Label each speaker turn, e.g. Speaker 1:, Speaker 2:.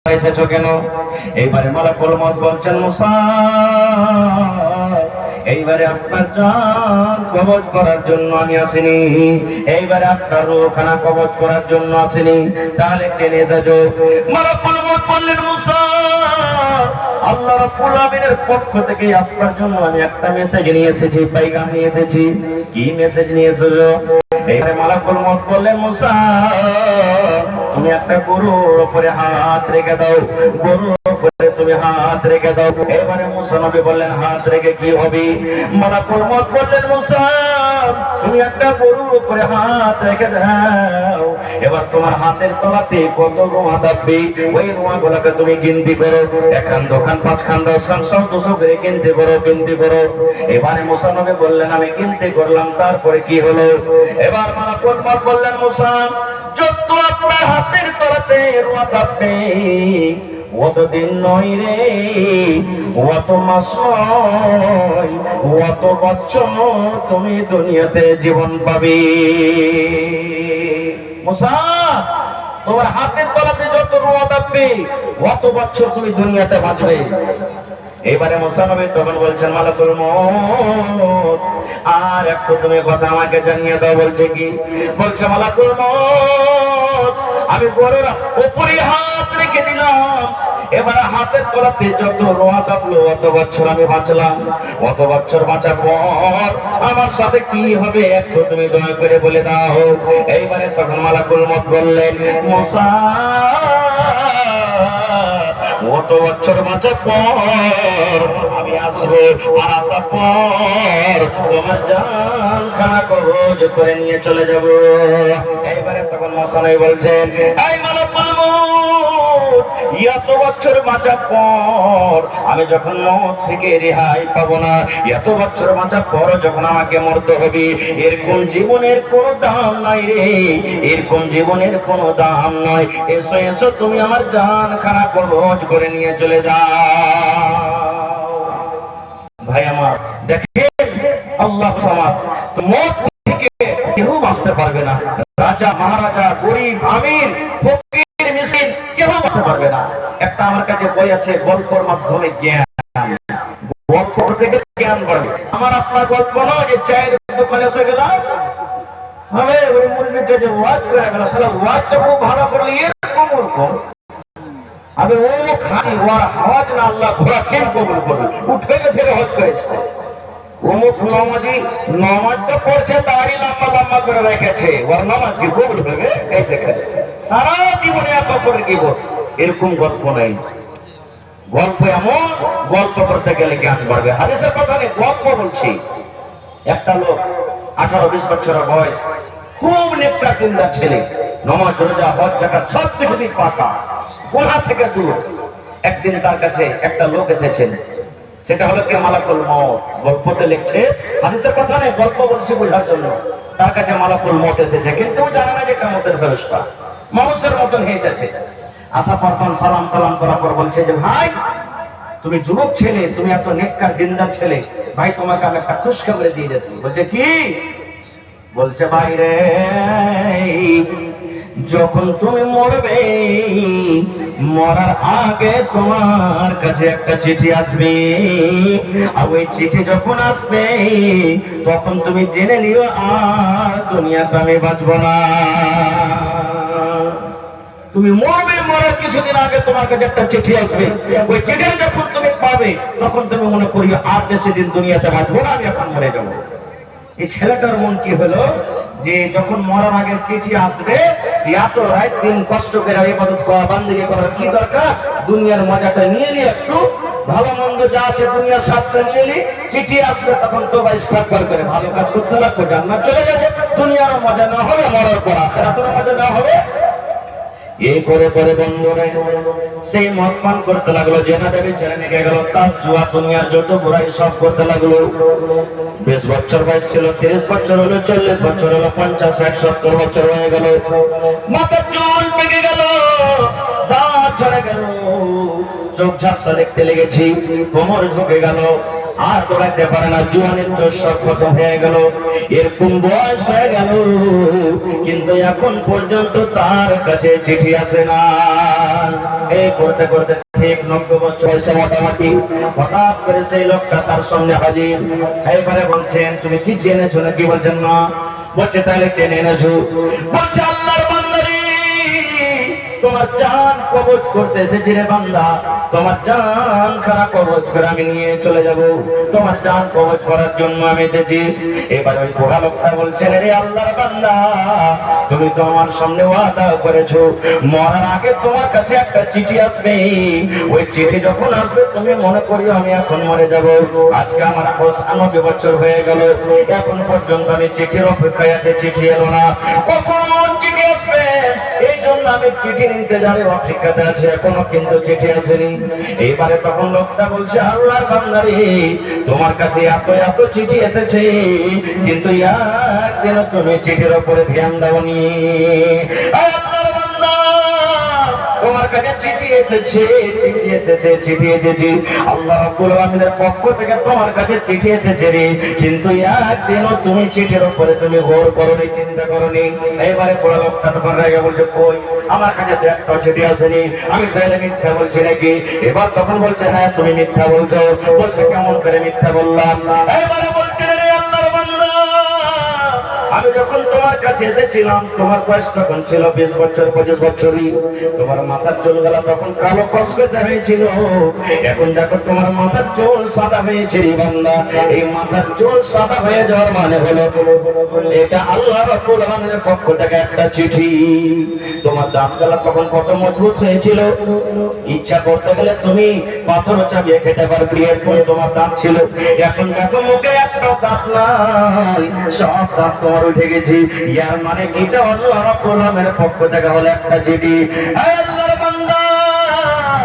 Speaker 1: এসেছো কেন? এইবারে মালাকুল মউত বলছেন মুসা, এইবারে আপনার জান কবজ করার জন্য আমি আসিনি, এইবারে আপনার রূহখানা কবজ করার জন্য আসিনি। তাহলে কেন এসেছো? মালাকুল মউত বললেন মুসা, আল্লাহ রাব্বুল আলামিনের পক্ষ থেকে আপনার জন্য আমি একটা মেসেজ নিয়ে এসেছি, পাইগাম নিয়ে এসেছি। কি মেসেজ নিয়ে এসেছো? এইবারে মালাকুল মউত বললেন মুসা, তুমি একটা গরুর উপরে হাত রেখে দাও, গরুর উপরে তুমি হাত রেখে দাও। এবারে মুসা নবী বললেন হাত রেখে কি হবে? মালাকুল মউত বললেন মুসা, তুমি একটা গরুর উপরে হাত রেখে দাও, এবার তোমার হাতের তলাতে কত রোয়া থাকবে, ওই রোয়া গুলাকে তুমি গিনতি করো, একখান দোকান পাঁচখান দশখান সব 200 করে গিনতি করো, গিনতি করো। এবারে মুসা নবী বললেন আমি গিনতি করলাম, তারপরে কি হলো? এবার মালাকুল মউত বললেন মুসা, যত আপনার হাতের তলাতে রোয়া থাকবে অত দিন নয় রে, অত মাস নয়, অত বছর তুমি দুনিয়াতে জীবন পাবে। মুসা, তোমার হাতের তলাতে যত রোয়া থাকবে অত বছর তুমি দুনিয়াতে বাঁচবে। এবারে মুসা নবী তখন বলছেন মালাকুল মউত, আর একটু তুমি কথা আমাকে জানিয়ে দাও। বলছে কি? বলছে মালাকুল মউত, আমি গরুর উপরে হাত রেখে দিলাম, এবারে হাতের তলাতে যত রোয়া থাকলো অত বছর আমি বাঁচলাম, অত বছর বাঁচার পর আমার সাথে কি হবে একটু তুমি দয়া করে বলে দাও। এইবারে তখন মালাকুল মউত বললেন মুসা, অত বছর বাঁচার পর আমি আসবো, আর আসার পর তোমার জান খানা কবজ করে নিয়ে চলে যাব। এইবারে তখন মুসা নবী বলছেন, এই মালাকুল মউত, এত বছর বাঁচার পর আমি যখন মউত থেকে রেহাই পাবো না, এত বছর বাঁচার পর যখন আমাকে মরতে হবে, এরকম জীবনের কোনো দাম নাই রে, এরকম জীবনের কোনো দাম নয়। এসো এসো, তুমি আমার জান খানা কবজ করে নিয়ে চলে যাও। ভাই আমার, দেখেন আল্লাহ সামাদ, মউত থেকে কেউ বাঁচতে পারবে না। রাজা মহারাজা, গরিব আমির, ফকির মিসকিন কেউ বাঁচতে পারবে না। একটা আমার কাছে বই আছে, গল্পের মাধ্যমে জ্ঞান, গল্প থেকে জ্ঞান বাড়বে। আমার আপনার গল্প নয় যে চায়ের দোকানে এসে গেলাম, হবে ওই মুরগিটা যে ওয়াজ করে গেল, সারা ওয়াজটা খুব ভালো করলে এরকম ওরকম আবে ও খাই ওর আওয়াজ না আল্লাহ ঘোড়া কেন কবুল করবে, উঠে ঠেলে হজ করেছে। অমুক নামাজি নামাজটা পড়ছে, দাড়ি লম্বা লম্বা করে রেখেছে, ওর নামাজ কি কবুল হবে? এই দেখেন সারা জীবনে এত করে কি বল, এরকম গল্প নাই। গল্প এমন, গল্প করতে গেলে জ্ঞান বাড়বে। হাদিসের কথা নেই, গল্প বলছি। একটা লোক 18-20 বছরের বয়স, খুব নেককার দিনদার ছেলে, নামাজ রোজা হজ যাকাত সবকিছু দিক পাকা, গুনাহ থেকে দূর। একদিন তার কাছে একটা লোক এসেছেন, সেটা হলো কে? মালাকুল মউত। গল্পতে লিখছে, হাদিসের কথা নেই, গল্প বলছি বোঝার জন্য। তার কাছে মালাকুল মউত এসেছে, কিন্তু জানে না যে কিয়ামতের ফেরেশতা, মানুষের মতন হয়েছে। আশা প্রথম সালাম কালাম করার পর বলছে যে ভাই, তুমি যুবক ছেলে, তুমি এত নেককার দিনদার ছেলে, ভাই তোমাকে আমি একটা খুশখবরি দিয়ে দিয়েছি। বলছে কি? বলছে ভাই রে, যখন তুমি মরবে, মরার আগে তোমার কাছে একটা চিঠি আসবে, আর ওই চিঠি যখন আসবে তখন তুমি জেনে নিও আর দুনিয়াতে আমি বাঁচবো না। তুমি মরবে, মরার কিছুদিন আগে তোমার কাছে একটা চিঠি আসবে, ওই চিঠিটা যখন তুমি পাবে তখন তুমি মনে করিও আর বেশি দিন দুনিয়াতে বাঁচবো না, আমি এখন মরে যাবো। এই ছেলেটার মন কি হলো যে যখন মরার আগে চিঠি আসবে, এত রাত দিন কষ্ট করে ইবাদত করা, বান্দেগি করার কি দরকার? দুনিয়ার মজাটা নিয়ে নি, একটু ভালো মন্দ যা আছে দুনিয়ার স্বাদটা নিয়ে নি, চিঠি আসবে তখন তো বা ইস্তেগফার করে ভালো কাজ করতে লাগবে, জান্নাত চলে যাবে। দুনিয়ারও মজা না হবে, মরার পর আখিরাতেরও মজা না হবে। এই করে করে বন্ধুরা সেই মদ পান করতে লাগলো, জেনা দেবী ছেড়ে নিয়ে গেল, তাস জুয়া দুনিয়ার যত বুড়াই সব করতে লাগলো। 20 বছর বয়স ছিল, 30 বছর হলো, 40 বছর হলো, 50, 60, 70 বছর হয়ে গেল, মাথার চুল পেকে গেল, দাঁত ঝরে গেল, চোখ ঝাপসা দেখতে লেগেছি, কোমর ঝুঁকে গেল, আর দৌড়াইতে পারে না, জোয়ানের জোশ সব খতম হয়ে গেল, এরকম বয়স হয়ে গেল, কিন্তু এখন পর্যন্ত তার কাছে চিঠি আসে না। এই করতে করতে ঠিক 90 বছর বয়সে মোটামুটি হঠাৎ করে সেই লোকটা তার সামনে হাজির। এইবারে বলছেন তুমি চিঠি এনেছো নাকি? বলছেন না। বলছে তাহলে কেন এনেছো? বলছে আল্লাহর বান্দা রে, তোমার জান কবজ করতে এসেছি রে বান্দা, তোমার জান খানা কবজ করে আমি নিয়ে চলে যাব, তোমার জান কবজ করার জন্য আমি এসেছি। এবার ওই বুড়া লোকটা বলছেন রে আল্লাহর বান্দা, তুমি তো আমার সামনে ওয়াদা করেছো মরার আগে তোমার কাছে একটা চিঠি আসবে, ওই চিঠি যখন আসবে তুমি মনে করিও আমি এখন মরে যাব। আজকে আমার 95 বছর হয়ে গেল, এখন পর্যন্ত আমি চিঠির অপেক্ষায় আছি, চিঠি এলো না, কখন চিঠি আসবে এই জন্য আমি চিঠির ইন্তজারে অপেক্ষাতে আছি, এখনো কিন্তু চিঠি আসেনি। এইবারে তখন লোকটা বলছে আল্লাহর বান্দা রে, তোমার কাছে এত এত চিঠি এসেছে কিন্তু একদিনও তুমি চিঠির উপরে ধ্যান দাওনি। আল্লাহর বান্দা, তোমার কাছে চিঠি এসেছে, চিঠি এসেছে, চিঠি এসেছে, আল্লাহ রাব্বুল আলামিনের পক্ষ থেকে তোমার কাছে চিঠি এসেছে রে, কিন্তু একদিনও তুমি চিঠির উপরে তুমি গৌর করনি, চিন্তা করনি। এবারে পুরো লোকটা তখন রেগে বলছে কই আমার কাছে তো একটা চিঠি আসেনি, আমি তাহলে মিথ্যা বলছি নাকি? এবার তখন বলছে হ্যাঁ তুমি মিথ্যা বলছো। বলছে কেমন করে মিথ্যা বললাম? এবারে বলছে রে আল্লাহর বান্দা, আমি যখন তোমার কাছে এসেছিলাম তোমার বয়স তখন ছিল 20 বছর 25 বছরই, তোমার মাথার চুলগুলো তখন কালো কসকসে হয়েছিল, এখন দেখো তোমার মাথার চুল সাদা হয়েছে রে বান্দা। এই মাথার চুল সাদা হয়ে যাওয়ার মানে হলো এটা আল্লাহ রাব্বুল আলামিনের পক্ষ থেকে একটা চিঠি। তোমার দাঁতগুলো তখন কত মজবুত হয়েছিল, ইচ্ছা করতে গেলে তুমি পাথরও চাবিয়ে খেতে পারবে, এরকম তোমার দাঁত ছিল। এখন দেখো মুখে একটা দাঁত নাই, সব দাঁত তোমার উঠে গেছে। ইয়ার মানে এটা আল্লাহ রাব্বুল আলামিনের পক্ষ থেকে হলো একটা চিঠি।